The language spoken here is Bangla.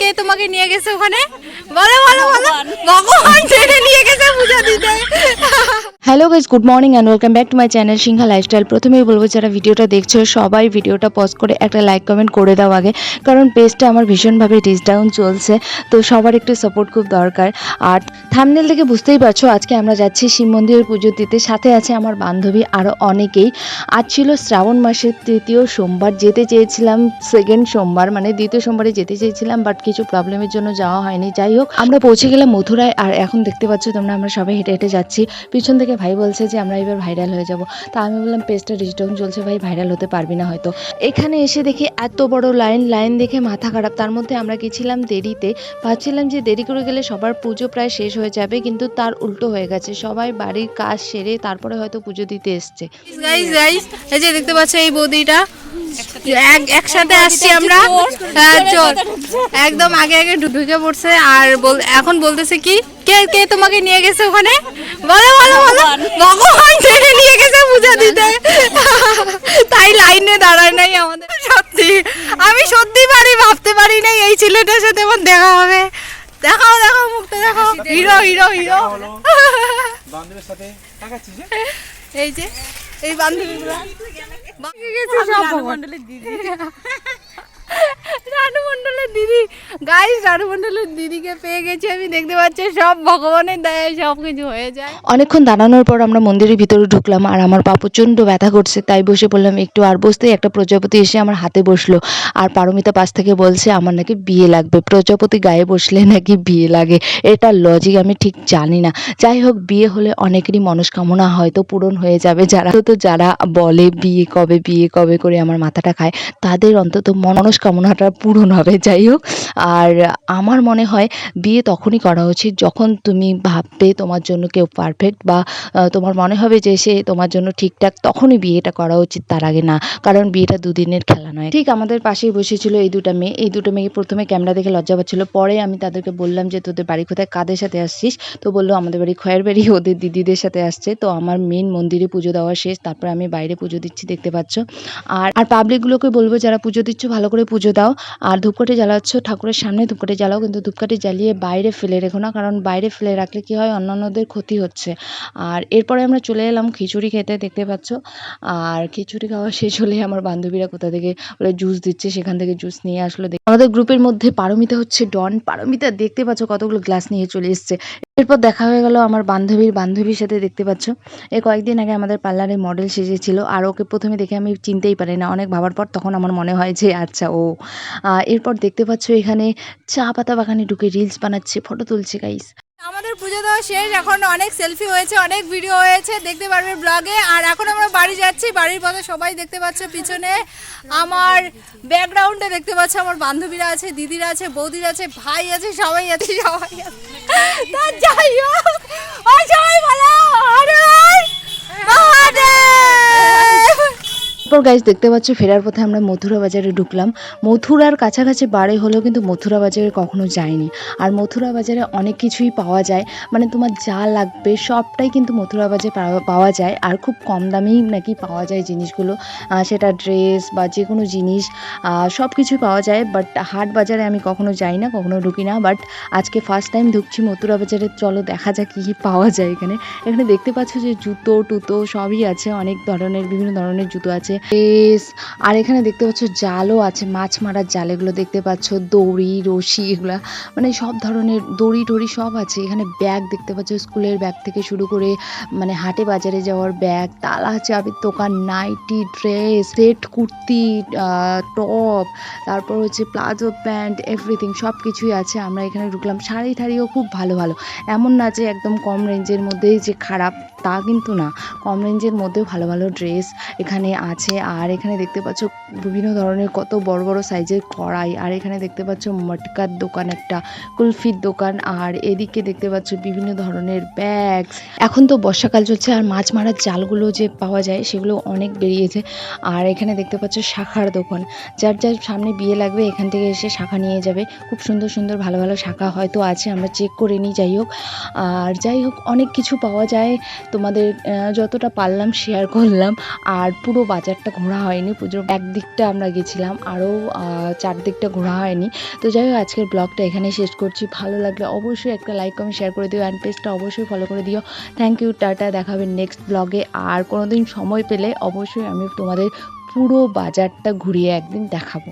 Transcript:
কে তোমাকে নিয়ে গেছে ওখানে? বলো বলো বলো। ভগবান টেনে নিয়ে গেছে পূজা দিতে। Hello guys, good morning and welcome back to my channel Sinha lifestyle. প্রথমেই বলবো যারা ভিডিওটা দেখছো সবাই ভিডিওটা পজ করে একটা লাইক কমেন্ট করে দাও আগে, কারণ পেজটা আমার ভীষণভাবে ডিসডাউন চলছে, তো সবার একটু সাপোর্ট খুব দরকার। আর থাম্বনেল থেকে বুঝতেই পারছো আজকে আমরা যাচ্ছি শিব মন্দিরের পুজো দিতে, সাথে আছে আমার বান্ধবী আরও অনেকেই। আজ ছিল শ্রাবণ মাসের তৃতীয় সোমবার, যেতে চেয়েছিলাম সেকেন্ড সোমবার, মানে দ্বিতীয় সোমবারে যেতে চেয়েছিলাম, বাট কিছু প্রবলেমের জন্য যাওয়া হয়নি। যাই হোক, আমরা পৌঁছে গেলাম মথুরায়। আর এখন দেখতে পাচ্ছ তোমরা আমরা সবাই হেঁটে হেঁটে যাচ্ছি। পিছন থেকে ভাই বলছে যে আমরা এবার ভাইরাল হয়ে যাব, তা আমি বললাম পেজটা ডিসডাউন চলছে ভাই, ভাইরাল হতে পারবি না হয়তো। এখানে এসে দেখি এত বড় লাইন দেখে মাথা খারাপ। তার মধ্যে আমরা গেছিলাম দেরিতে, ভাবছিলাম যে দেরি করে গেলে সবার পুজো প্রায় শেষ হয়ে যাবে, কিন্তু তার উল্টো হয়ে গেছে, সবাই বাড়ির কাজ সেরে তারপরে হয়তো পুজো দিতে এসছে। গাইস গাইস, এই যে দেখতে পাচ্ছ এই বৌদিটা একসাথে আসছি আমরা। চল একদম আগে আগে ঢুকে পড়ছে। আর এখন বলতেছে কি কে কে তোমাকে নিয়ে গেছে ওখানে? বলো বলো বলো। ভগবান টেনে নিয়ে গেছে পূজা দিতে, তাই লাইনে দাঁড়ায় নাই আমাদের। সত্যি আমি সত্যি ভাবতে পারি নাই এই ছেলেটার সাথে আমার দেখা হবে। দেখাও দেখাও মুখটা দেখাও। হিরো হিরো হিরো বান্ধবীর সাথে তাকাচ্ছি যে এই যে এই বান্ধবীগুলো রানু মন্ডলের দিদি। গাইস, রানু মন্ডলের দিদিকে পেয়ে গেছি আমি। দেখতে পাচ্ছি সব ভগবানের দয়ায় সব কিছু হয়ে যায়। অনেকক্ষণ দাঁড়ানোর পর আমরা মন্দিরের ভিতরে ঢুকলাম, আর আমার পা প্রচণ্ড ব্যথা করছে, তাই বসে পড়লাম একটু। আর বসতেই একটা প্রজাপতি এসে আমার হাতে বসলো, আর পারমিতা পাশ থেকে বলছে আমার নাকি বিয়ে লাগবে, প্রজাপতি গায়ে বসলে নাকি বিয়ে লাগে। এটা লজিক আমি ঠিক জানি না। যাই হোক, বিয়ে হলে অনেকেরই মনস্কামনা হয়তো পূরণ হয়ে যাবে। যারা বলে বিয়ে কবে করে আমার মাথাটা খায়, তাদের অন্তত মনস্কামনাটা পূরণ হবে। যাই হোক, আর আমার মনে হয় বিয়ে তখনই করা উচিত যখন তুমি ভাববে তোমার জন্য কেউ পারফেক্ট, বা তোমার মনে হবে যে সে তোমার জন্য ঠিকঠাক, তখনই বিয়েটা করা উচিত, তার আগে না। কারণ বিয়েটা দুদিনের খেলা নয়। ঠিক আমাদের পাশেই বসেছিল এই দুটো মেয়ে প্রথমে ক্যামেরা দেখে লজ্জা পাচ্ছিল, পরে আমি তাদেরকে বললাম যে তোদের বাড়ি কোথায়, কাদের সাথে আসছিস? তো বললো আমাদের বাড়ি খয়েরবাড়ি, ওদের দিদিদের সাথে আসছে। তো আমার মেন মন্দিরে পুজো দেওয়া শেষ, তারপর আমি বাইরে পুজো দিচ্ছি, দেখতে পাচ্ছ। আর পাবলিকগুলোকে বলবো যারা পুজো দিচ্ছ ভালো করে পুজো দাও, আর ধূপকাঠি জ্বালাচ্ছ ঠাকুরের সামনে ধূপকাঠি জ্বালাও, কিন্তু ধূপকাঠি জ্বালিয়ে বাইরে ফেলে রেখো না, কারণ বাইরে ফেলে রাখলে কি হয় অন্যান্যদের ক্ষতি হচ্ছে। আর এরপরে আমরা চলে এলাম খিচুড়ি খেতে, দেখতে পাচ্ছ। আর খিচুড়ি খাওয়া শেষ হলে আমার বান্ধবীরা কোথা থেকে বলে জুস দিচ্ছে, সেখান থেকে জুস নিয়ে আসলো। আমাদের গ্রুপের মধ্যে পারমিতা হচ্ছে ডন। পারমিতা দেখতে পাচ্ছ কতগুলো গ্লাস নিয়ে চলে এসছে। এরপর দেখা হয়ে গেল আমার বান্ধবীর সাথে, দেখতে পাচ্ছ। কয়েকদিন আগে আমাদের পার্লারে মডেল সেজেছিল, আর ওকে প্রথমে দেখে আমি চিনতেই পারি না, অনেক ভাবার পর তখন আমার মনে হয় যে আচ্ছা ও। এরপর দেখতে পাচ্ছ এখানে চা পাতা বাগানে ঢুকে রিলস বানাচ্ছে, ফটো তুলছে গাইস। আমাদের পুজো দেওয়া শেষ, এখন অনেক সেলফি হয়েছে, অনেক ভিডিও হয়েছে, দেখতে পারবে ব্লগে। আর এখন আমরা বাড়ি যাচ্ছি, বাড়ির পথে সবাই দেখতে পাচ্ছ পিছনে আমার ব্যাকগ্রাউন্ডে দেখতে পাচ্ছ আমার বান্ধবীরা আছে, দিদিরা আছে, বৌদিরা আছে, ভাই আছে, সবাই আছে। তা যাই হোক, ওই সবাই ভালো তারপর গাইস দেখতে পাচ্ছ ফেরার পথে আমরা মথুরা বাজারে ঢুকলাম। মথুরার কাছাকাছি বাড়ি হলেও কিন্তু মথুরা বাজারে কখনো যাইনি। আর মথুরা বাজারে অনেক কিছুই পাওয়া যায়, মানে তোমার যা লাগবে সবটাই কিন্তু মথুরা বাজারে পাওয়া যায়, আর খুব কম দামেই নাকি পাওয়া যায় জিনিসগুলো, সেটা ড্রেস বা যে কোনো জিনিস সব কিছুই পাওয়া যায়। বাট হাট বাজারে আমি কখনো যাই না, কখনো ঢুকি না, বাট আজকে ফার্স্ট টাইম ঢুকছি মথুরা বাজারে। চলো দেখা যাক কী কী পাওয়া যায় এখানে। এখানে দেখতে পাচ্ছ যে জুতো টুতো সবই আছে, অনেক ধরনের বিভিন্ন ধরনের জুতো আছে, ড্রেস। আর এখানে দেখতে পাচ্ছ জালও আছে, মাছ মারার জাল, এগুলো দেখতে পাচ্ছ, দড়ি রশি, এগুলা মানে সব ধরনের দড়ি টড়ি সব আছে এখানে। ব্যাগ দেখতে পাচ্ছ, স্কুলের ব্যাগ থেকে শুরু করে মানে হাটে বাজারে যাওয়ার ব্যাগ, তালা চাবির দোকান, nighty, dress, set, kurti, top, তারপর হচ্ছে প্লাজো প্যান্ট, এভরিথিং সব কিছুই আছে। আমরা এখানে ঢুকলাম, শাড়ি ঠাড়িও খুব ভালো ভালো, এমন না যে একদম কম রেঞ্জের মধ্যেই যে খারাপ, তা কিন্তু না, কম রেঞ্জের মধ্যেও ভালো ভালো ড্রেস এখানে আছে। আর এখানে দেখতে পাচ্ছ বিভিন্ন ধরনের কত বড় বড় সাইজের কড়াই। আর এখানে দেখতে পাচ্ছ মটকার দোকান, একটা কুলফির দোকান। আর এদিকে দেখতে পাচ্ছ বিভিন্ন ধরনের ব্যাগ। এখন তো বর্ষাকাল চলছে, আর মাছ মারার জালগুলো যে পাওয়া যায় সেগুলো অনেক বেরিয়েছে। আর এখানে দেখতে পাচ্ছ শাখার দোকান, যার যার সামনে বিয়ে লাগবে এখান থেকে এসে শাখা নিয়ে যাবে। খুব সুন্দর সুন্দর ভালো ভালো শাখা হয়তো আছে, আমরা চেক করে নিই। যাই হোক, আর যাই হোক অনেক কিছু পাওয়া যায়, তোমাদের যতটা পারলাম শেয়ার করলাম। আর পুরো বাজারটা ঘোরা হয়নি, পুজোর একদিকটা আমরা গেছিলাম, আরও চারদিকটা ঘোরা হয়নি। তো যাই হোক, আজকের ব্লগটা এখানে শেষ করছি। ভালো লাগলে অবশ্যই একটা লাইক কমেন্ট শেয়ার করে দিও, অ্যান্ড পেজটা অবশ্যই ফলো করে দিও। থ্যাংক ইউ, টাটা, দেখাবেন নেক্সট ব্লগে। আর কোনোদিন সময় পেলে অবশ্যই আমি তোমাদের পুরো বাজারটা ঘুরিয়ে একদিন দেখাবো।